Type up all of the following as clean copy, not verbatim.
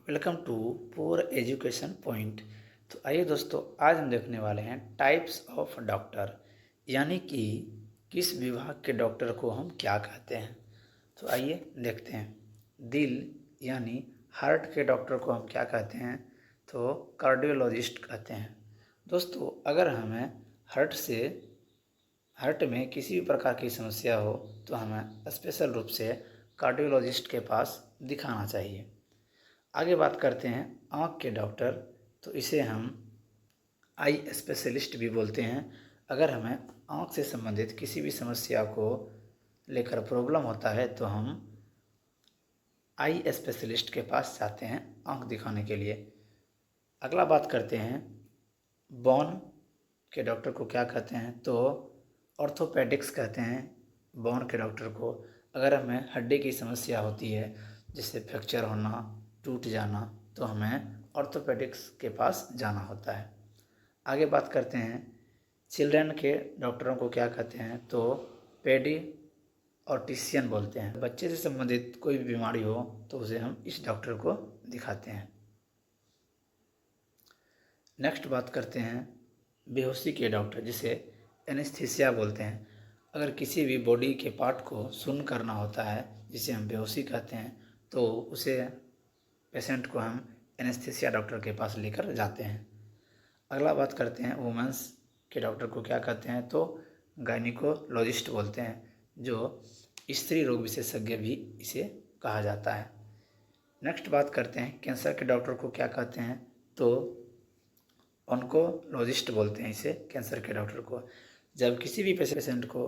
Welcome to poor education point. तो आइए दोस्तों, आज हम देखने वाले हैं टाइप्स ऑफ डॉक्टर, यानी कि किस विभाग के डॉक्टर को हम क्या कहते हैं। तो आइए देखते हैं। दिल यानी हार्ट के डॉक्टर को हम क्या कहते हैं, तो कार्डियोलॉजिस्ट कहते हैं। दोस्तों, अगर हमें हार्ट में किसी भी प्रकार की समस्या हो तो हमें स्पेशल रूप से कार्डियोलॉजिस्ट के पास दिखाना चाहिए। आगे बात करते हैं आँख के डॉक्टर। तो इसे हम आई स्पेशलिस्ट भी बोलते हैं। अगर हमें आँख से संबंधित किसी भी समस्या को लेकर प्रॉब्लम होता है तो हम आई स्पेशलिस्ट के पास जाते हैं आँख दिखाने के लिए। अगला बात करते हैं बोन के डॉक्टर को क्या कहते हैं, तो ऑर्थोपेडिक्स कहते हैं बोन के डॉक्टर को। अगर हमें हड्डी की समस्या होती है, जैसे फ्रैक्चर होना, टूट जाना, तो हमें ऑर्थोपेडिक्स के पास जाना होता है। आगे बात करते हैं चिल्ड्रन के डॉक्टरों को क्या कहते हैं, तो पेडी ऑर्टिशियन बोलते हैं। बच्चे से संबंधित कोई भी बीमारी हो तो उसे हम इस डॉक्टर को दिखाते हैं। नेक्स्ट बात करते हैं बेहोशी के डॉक्टर, जिसे एनेस्थीसिया बोलते हैं। अगर किसी भी बॉडी के पार्ट को शून्य करना होता है, जिसे हम बेहोशी कहते हैं, तो उसे पेशेंट को हम एनेस्थीसिया डॉक्टर के पास लेकर जाते हैं। अगला बात करते हैं वुमेंस के डॉक्टर को क्या कहते हैं, तो गायनिकोलॉजिस्ट बोलते हैं, जो स्त्री रोग विशेषज्ञ भी इसे कहा जाता है। नेक्स्ट बात करते हैं कैंसर के डॉक्टर को क्या कहते हैं, तो ऑन्कोलॉजिस्ट बोलते हैं इसे, कैंसर के डॉक्टर को। जब किसी भी पेशेंट को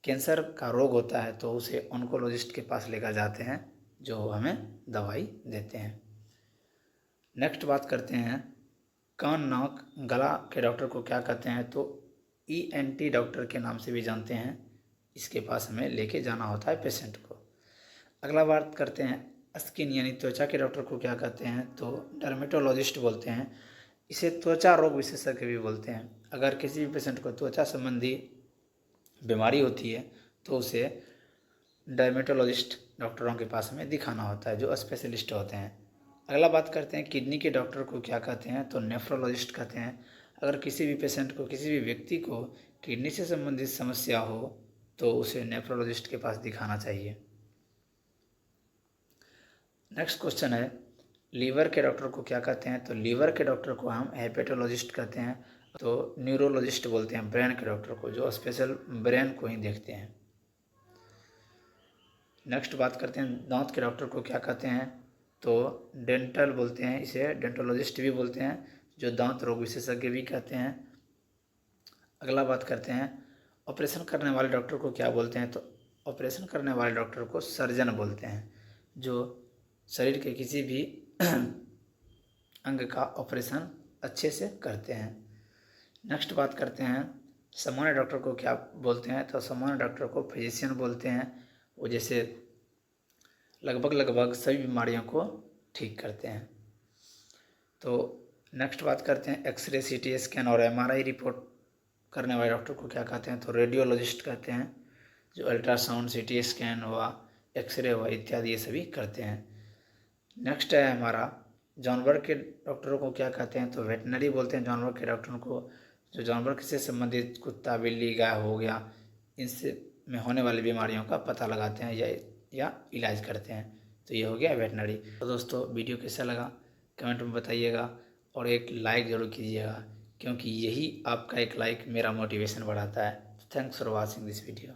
कैंसर का रोग होता है तो उसे ऑन्कोलॉजिस्ट के पास लेकर जाते हैं, जो हमें दवाई देते हैं। नेक्स्ट बात करते हैं कान नाक गला के डॉक्टर को क्या कहते हैं, तो ENT डॉक्टर के नाम से भी जानते हैं। इसके पास हमें लेके जाना होता है पेशेंट को। अगला बात करते हैं स्किन यानी त्वचा के डॉक्टर को क्या कहते हैं, तो डर्मेटोलॉजिस्ट बोलते हैं। इसे त्वचा रोग विशेषज्ञ भी बोलते हैं। अगर किसी भी पेशेंट को त्वचा संबंधी बीमारी होती है तो उसे डर्मेटोलॉजिस्ट डॉक्टरों के पास में दिखाना होता है, जो स्पेशलिस्ट होते हैं। अगला बात करते हैं किडनी के डॉक्टर को क्या कहते हैं, तो नेफ्रोलॉजिस्ट कहते हैं। अगर किसी भी पेशेंट को, किसी भी व्यक्ति को किडनी से संबंधित समस्या हो तो उसे नेफ्रोलॉजिस्ट के पास दिखाना चाहिए। नेक्स्ट क्वेश्चन है लीवर के डॉक्टर को क्या कहते हैं, तो लीवर के डॉक्टर को हम हेपेटोलॉजिस्ट कहते हैं। तो न्यूरोलॉजिस्ट बोलते हैं ब्रेन के डॉक्टर को, जो स्पेशल ब्रेन को ही देखते हैं। नेक्स्ट बात करते हैं दांत के डॉक्टर को क्या कहते हैं, तो डेंटल बोलते हैं इसे, डेंटोलॉजिस्ट भी बोलते हैं, जो दांत रोग विशेषज्ञ भी कहते हैं। अगला बात करते हैं ऑपरेशन करने वाले डॉक्टर को क्या बोलते हैं, तो ऑपरेशन करने वाले डॉक्टर को सर्जन बोलते हैं, जो शरीर के किसी भी अंग का ऑपरेशन अच्छे से करते हैं। नेक्स्ट बात करते हैं सामान्य डॉक्टर को क्या बोलते हैं, तो सामान्य डॉक्टर को फिजिशियन बोलते हैं। वो जैसे लगभग सभी बीमारियों को ठीक करते हैं। तो नेक्स्ट बात करते हैं एक्सरे, CT स्कैन और MRI रिपोर्ट करने वाले डॉक्टर को क्या कहते हैं, तो रेडियोलॉजिस्ट कहते हैं, जो अल्ट्रासाउंड, CT स्कैन हुआ, एक्सरे हुआ इत्यादि ये सभी करते हैं। नेक्स्ट है हमारा जानवर के डॉक्टरों को क्या कहते हैं, तो वेटनरी बोलते हैं जानवर के डॉक्टरों को, जो जानवर से संबंधित कुत्ता, बिल्ली, गाय हो गया, इनसे में होने वाली बीमारियों का पता लगाते हैं या इलाज करते हैं। तो ये हो गया वेटनरी। तो दोस्तों, वीडियो कैसा लगा कमेंट में बताइएगा और एक लाइक ज़रूर कीजिएगा, क्योंकि यही आपका एक लाइक मेरा मोटिवेशन बढ़ाता है। Thanks for watching this video.